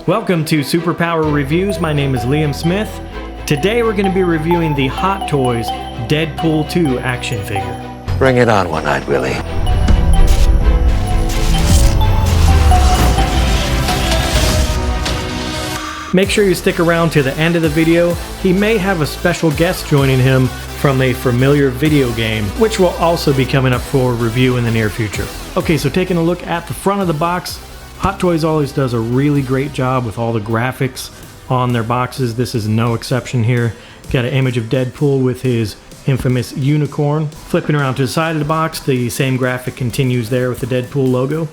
Welcome to Superpower Reviews. My name is Liam Smith. Today we're going to be reviewing the Hot Toys Deadpool 2 action figure. Bring it on, One-Eyed Willie. Make sure you stick around to the end of the video. He may have a special guest joining him from a familiar video game, which will also be coming up for review in the near future. Okay, so taking a look at the front of the box, Hot Toys always does a really great job with all the graphics on their boxes. This is no exception here. Got an image of Deadpool with his infamous unicorn. Flipping around to the side of the box, the same graphic continues there with the Deadpool logo.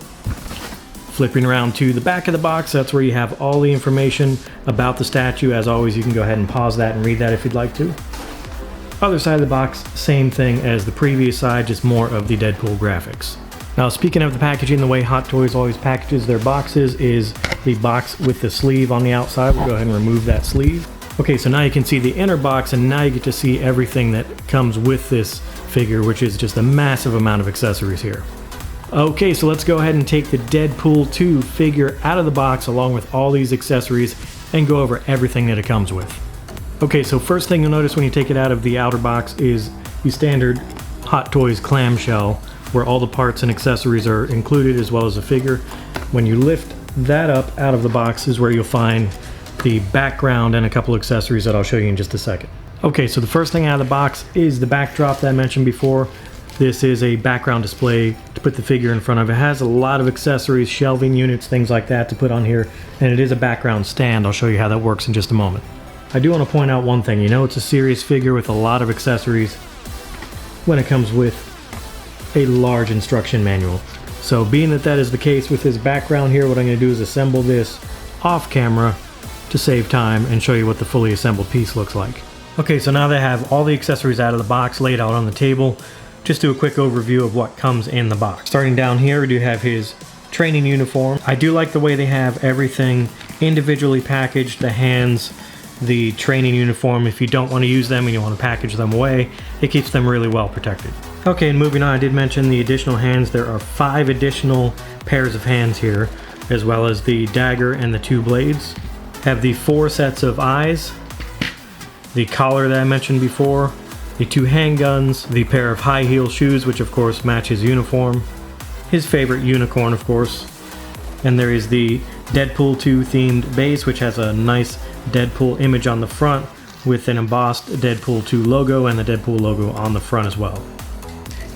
Flipping around to the back of the box, that's where you have all the information about the statue. As always, you can go ahead and pause that and read that if you'd like to. Other side of the box, same thing as the previous side, just more of the Deadpool graphics. Now, speaking of the packaging, the way Hot Toys always packages their boxes is the box with the sleeve on the outside. We'll go ahead and remove that sleeve. Okay, so now you can see the inner box, and now you get to see everything that comes with this figure, which is just a massive amount of accessories here. Okay, so let's go ahead and take the Deadpool 2 figure out of the box along with all these accessories and go over everything that it comes with. Okay, so first thing you'll notice when you take it out of the outer box is the standard Hot Toys clamshell, where all the parts and accessories are included as well as the figure. When you lift that up out of the box is where you'll find the background and a couple accessories that I'll show you in just a second. Okay, so the first thing out of the box is the backdrop that I mentioned before. This is a background display to put the figure in front of. It has a lot of accessories, shelving units, things like that to put on here, and it is a background stand. I'll show you how that works in just a moment. I do want to point out one thing. You know, it's a serious figure with a lot of accessories when it comes with a large instruction manual. So being that that is the case with this background here, what I'm going to do is assemble this off camera to save time and show you what the fully assembled piece looks like. Okay, so now that I have all the accessories out of the box laid out on the table, just do a quick overview of what comes in the box. Starting down here, we do have his training uniform. I do like the way they have everything individually packaged, the hands, the training uniform. If you don't want to use them and you want to package them away, it keeps them really well protected. Okay, and moving on, I did mention the additional hands. There are 5 additional pairs of hands here, as well as the dagger and the 2 blades. Have the 4 sets of eyes, the collar that I mentioned before, the 2 handguns, the pair of high heel shoes, which of course match his uniform, his favorite unicorn of course, and there is the Deadpool 2 themed base, which has a nice Deadpool image on the front with an embossed Deadpool 2 logo and the Deadpool logo on the front as well.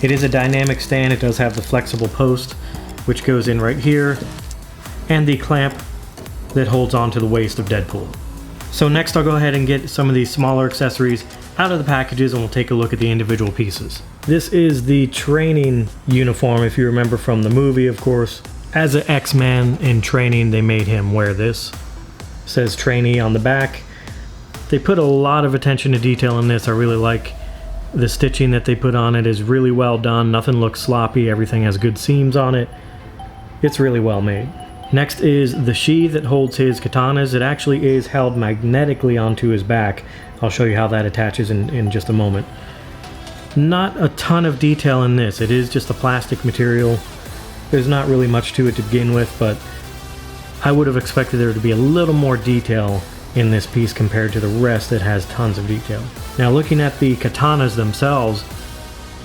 It is a dynamic stand. It does have the flexible post, which goes in right here, and the clamp that holds onto the waist of Deadpool. So next I'll go ahead and get some of these smaller accessories out of the packages and we'll take a look at the individual pieces. This is the training uniform, if you remember from the movie, of course. As an X-Man in training, they made him wear this. It says trainee on the back. They put a lot of attention to detail in this. I really like the stitching that they put on it. Is really well done. Nothing looks sloppy. Everything has good seams on it. It's really well made. Next is the sheath that holds his katanas. It actually is held magnetically onto his back. I'll show you how that attaches in just a moment. Not a ton of detail in this. It is just a plastic material. There's not really much to it to begin with, but I would have expected there to be a little more detail in this piece compared to the rest that has tons of detail. Now looking at the katanas themselves,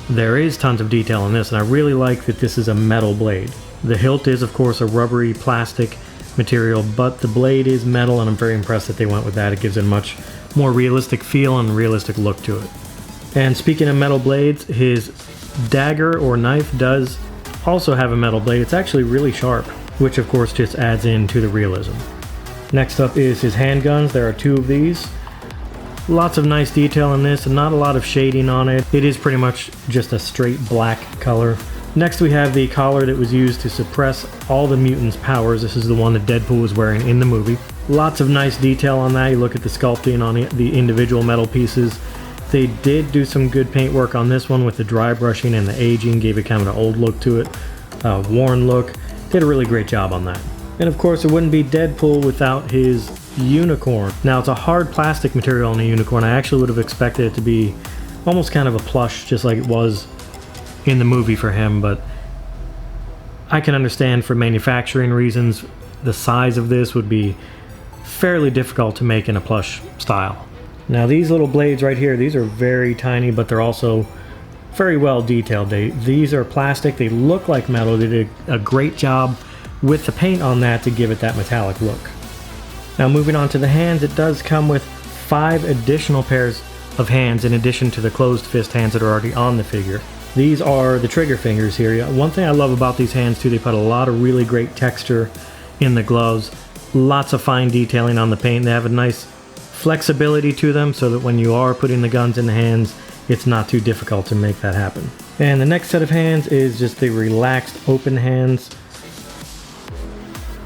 there is tons of detail in this, and I really like that this is a metal blade. The hilt is of course a rubbery plastic material, but the blade is metal, and I'm very impressed that they went with that. It gives it a much more realistic feel and realistic look to it. And speaking of metal blades, his dagger or knife does also have a metal blade. It's actually really sharp, which of course just adds into the realism. Next up is his handguns. There are 2 of these. Lots of nice detail in this and not a lot of shading on it. It is pretty much just a straight black color. Next we have the collar that was used to suppress all the mutants' powers. This is the one that Deadpool was wearing in the movie. Lots of nice detail on that. You look at the sculpting on the individual metal pieces. They did do some good paint work on this one with the dry brushing and the aging. Gave it kind of an old look to it, a worn look. Did a really great job on that. And of course it wouldn't be Deadpool without his unicorn. Now it's a hard plastic material on a unicorn. I actually would have expected it to be almost kind of a plush, just like it was in the movie for him, but I can understand for manufacturing reasons the size of this would be fairly difficult to make in a plush style. Now these little blades right here, these are very tiny, but they're also very well detailed. These are plastic, they look like metal. They did a great job with the paint on that to give it that metallic look. Now moving on to the hands, it does come with 5 additional pairs of hands in addition to the closed fist hands that are already on the figure. These are the trigger fingers here. One thing I love about these hands too, they put a lot of really great texture in the gloves. Lots of fine detailing on the paint. They have a nice flexibility to them so that when you are putting the guns in the hands, it's not too difficult to make that happen. And the next set of hands is just the relaxed open hands.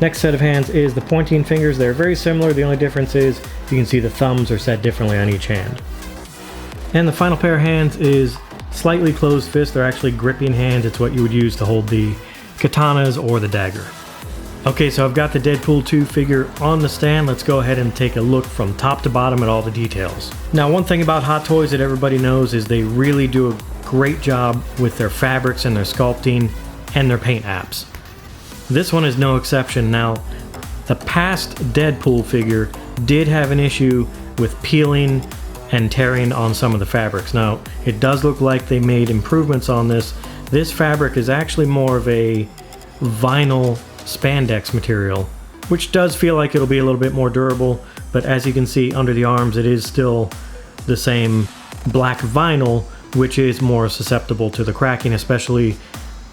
Next set of hands is the pointing fingers. They're very similar. The only difference is you can see the thumbs are set differently on each hand. And the final pair of hands is slightly closed fist. They're actually gripping hands. It's what you would use to hold the katanas or the dagger. Okay, so I've got the Deadpool 2 figure on the stand. Let's go ahead and take a look from top to bottom at all the details. Now, one thing about Hot Toys that everybody knows is they really do a great job with their fabrics and their sculpting and their paint apps. This one is no exception. Now, the past Deadpool figure did have an issue with peeling and tearing on some of the fabrics. Now, it does look like they made improvements on this. This fabric is actually more of a vinyl spandex material, which does feel like it'll be a little bit more durable, but as you can see under the arms, it is still the same black vinyl, which is more susceptible to the cracking, especially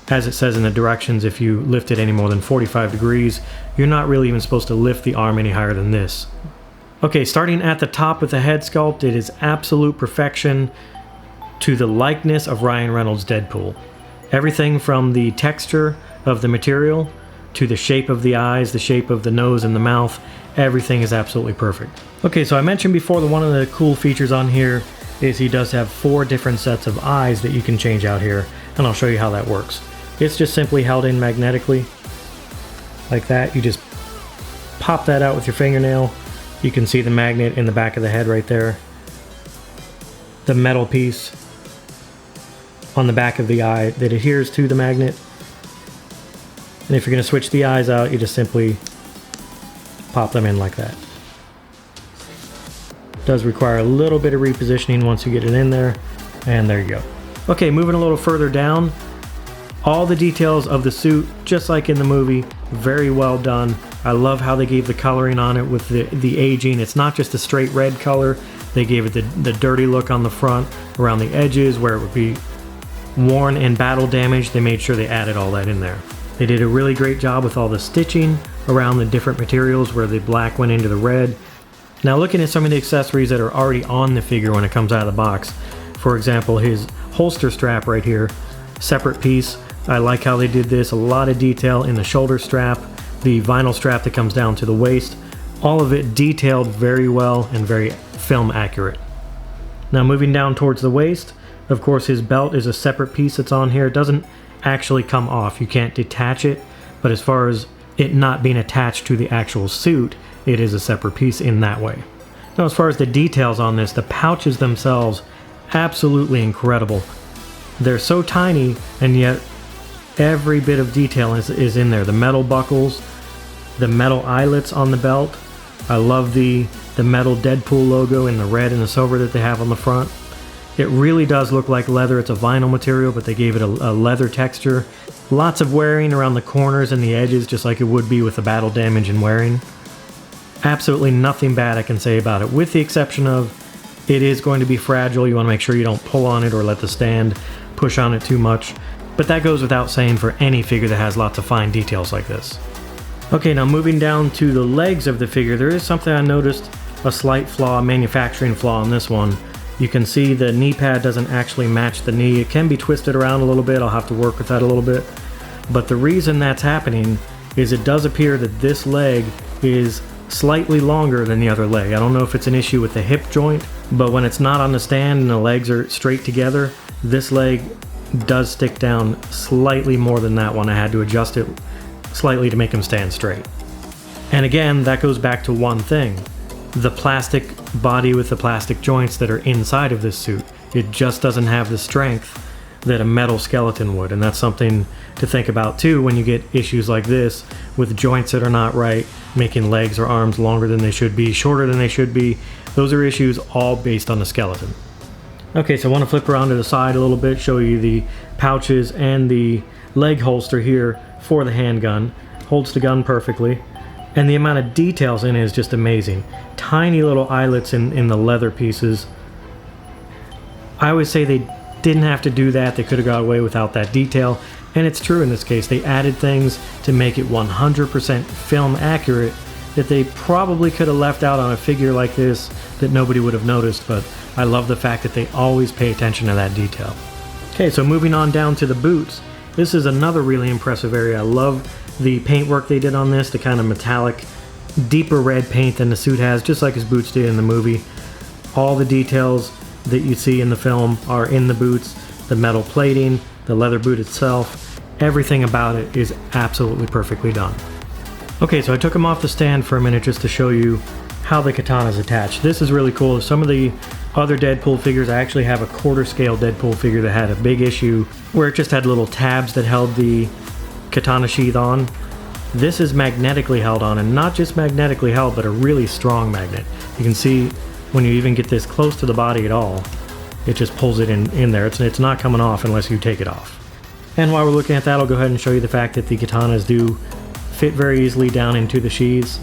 as it says in the directions. If you lift it any more than 45 degrees, you're not really even supposed to lift the arm any higher than this. Okay, starting at the top with the head sculpt, it is absolute perfection to the likeness of Ryan Reynolds' Deadpool. Everything from the texture of the material to the shape of the eyes, the shape of the nose and the mouth, everything is absolutely perfect. Okay, so I mentioned before that one of the cool features on here is he does have 4 different sets of eyes that you can change out here, and I'll show you how that works. It's just simply held in magnetically, like that. You just pop that out with your fingernail. You can see the magnet in the back of the head right there. The metal piece on the back of the eye that adheres to the magnet. And if you're going to switch the eyes out, you just simply pop them in like that. It does require a little bit of repositioning once you get it in there, and there you go. Okay, moving a little further down, all the details of the suit, just like in the movie, very well done. I love how they gave the coloring on it with the aging. It's not just a straight red color. They gave it the dirty look on the front, around the edges where it would be worn and battle damaged. They made sure they added all that in there. They did a really great job with all the stitching around the different materials where the black went into the red. Now looking at some of the accessories that are already on the figure when it comes out of the box, for example, his holster strap right here, separate piece. I like how they did this. A lot of detail in the shoulder strap, the vinyl strap that comes down to the waist, all of it detailed very well and very film accurate. Now moving down towards the waist, of course his belt is a separate piece that's on here. It doesn't actually come off. You can't detach it, but as far as it not being attached to the actual suit, it is a separate piece in that way. Now as far as the details on this, the pouches themselves, absolutely incredible. They're so tiny, and yet every bit of detail is in there. The metal buckles, the metal eyelets on the belt. I love the metal Deadpool logo in the red and the silver that they have on the front. It really does look like leather. It's a vinyl material, but they gave it a leather texture. Lots of wearing around the corners and the edges, just like it would be with the battle damage and wearing. Absolutely nothing bad I can say about it, with the exception of it is going to be fragile. You want to make sure you don't pull on it or let the stand push on it too much. But that goes without saying for any figure that has lots of fine details like this. Okay, now moving down to the legs of the figure, there is something I noticed, a slight flaw, manufacturing flaw on this one. You can see the knee pad doesn't actually match the knee. It can be twisted around a little bit. I'll have to work with that a little bit. But the reason that's happening is it does appear that this leg is slightly longer than the other leg. I don't know if it's an issue with the hip joint, but when it's not on the stand and the legs are straight together, this leg does stick down slightly more than that one. I had to adjust it slightly to make him stand straight. And again, that goes back to one thing. The plastic body with the plastic joints that are inside of this suit. It just doesn't have the strength that a metal skeleton would, and that's something to think about too when you get issues like this with joints that are not right, making legs or arms longer than they should be, shorter than they should be. Those are issues all based on the skeleton. Okay, so I want to flip around to the side a little bit, show you the pouches and the leg holster here for the handgun. Holds the gun perfectly. And the amount of details in it is just amazing. Tiny little eyelets in the leather pieces. I always say they didn't have to do that. They could have got away without that detail. And it's true in this case. They added things to make it 100% film accurate that they probably could have left out on a figure like this that nobody would have noticed, but I love the fact that they always pay attention to that detail. Okay, so moving on down to the boots. This is another really impressive area. I love the paintwork they did on this, the kind of metallic, deeper red paint than the suit has, just like his boots did in the movie. All the details that you see in the film are in the boots, the metal plating, the leather boot itself, everything about it is absolutely perfectly done. Okay, so I took them off the stand for a minute just to show you how the katana is attached. This is really cool. Some of the other Deadpool figures, I actually have a quarter scale Deadpool figure that had a big issue where it just had little tabs that held the katana sheath on. This is magnetically held on, and not just magnetically held, but a really strong magnet. You can see when you even get this close to the body at all, it just pulls it in there. It's not coming off unless you take it off. And while we're looking at that, I'll go ahead and show you the fact that the katanas do fit very easily down into the sheaths.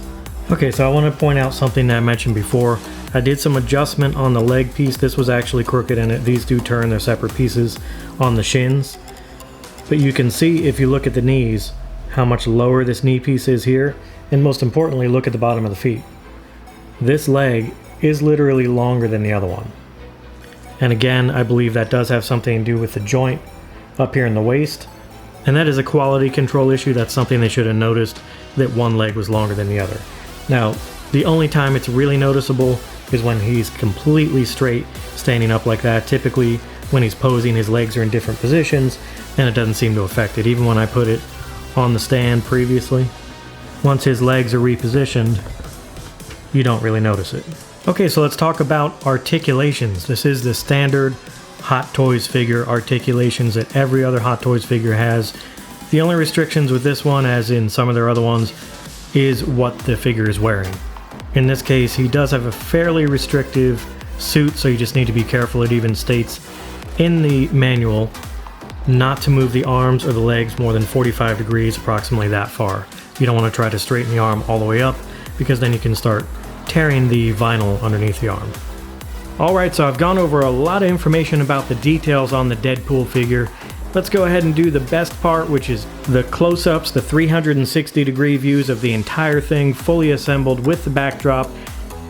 Okay, so I want to point out something that I mentioned before. I did some adjustment on the leg piece. This was actually crooked, and these do turn. They're separate pieces on the shins. But you can see if you look at the knees, how much lower this knee piece is here. And most importantly, look at the bottom of the feet. This leg is literally longer than the other one. And again, I believe that does have something to do with the joint up here in the waist. And that is a quality control issue. That's something they should have noticed, that one leg was longer than the other. Now, the only time it's really noticeable is when he's completely straight, standing up like that. Typically, when he's posing, his legs are in different positions, and it doesn't seem to affect it. Even when I put it on the stand previously, once his legs are repositioned, you don't really notice it. Okay, so let's talk about articulations. This is the standard Hot Toys figure articulations that every other Hot Toys figure has. The only restrictions with this one, as in some of their other ones, is what the figure is wearing. In this case, he does have a fairly restrictive suit, so you just need to be careful. It even states in the manual not to move the arms or the legs more than 45 degrees, approximately that far. You don't want to try to straighten the arm all the way up, because then you can start tearing the vinyl underneath the arm. Alright, so I've gone over a lot of information about the details on the Deadpool figure. Let's go ahead and do the best part, which is the close-ups, the 360-degree views of the entire thing fully assembled with the backdrop,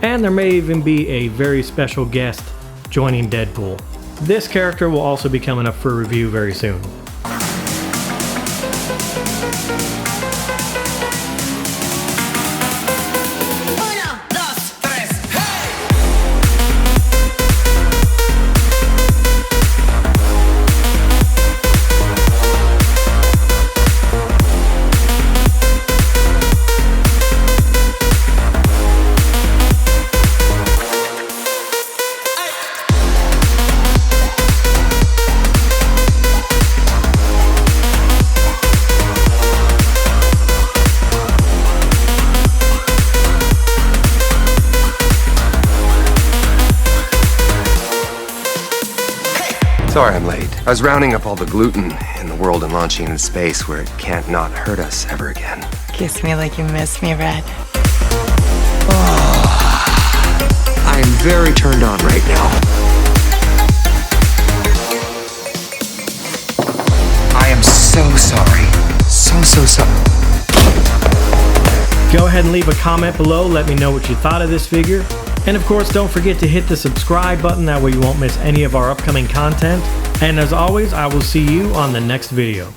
and there may even be a very special guest joining Deadpool. This character will also be coming up for review very soon. Sorry I'm late. I was rounding up all the gluten in the world and launching into space where it can't not hurt us ever again. Kiss me like you miss me, Red. I am very turned on right now. I am so sorry. So sorry. Go ahead and leave a comment below. Let me know what you thought of this figure. And of course, don't forget to hit the subscribe button. That way you won't miss any of our upcoming content. And as always, I will see you on the next video.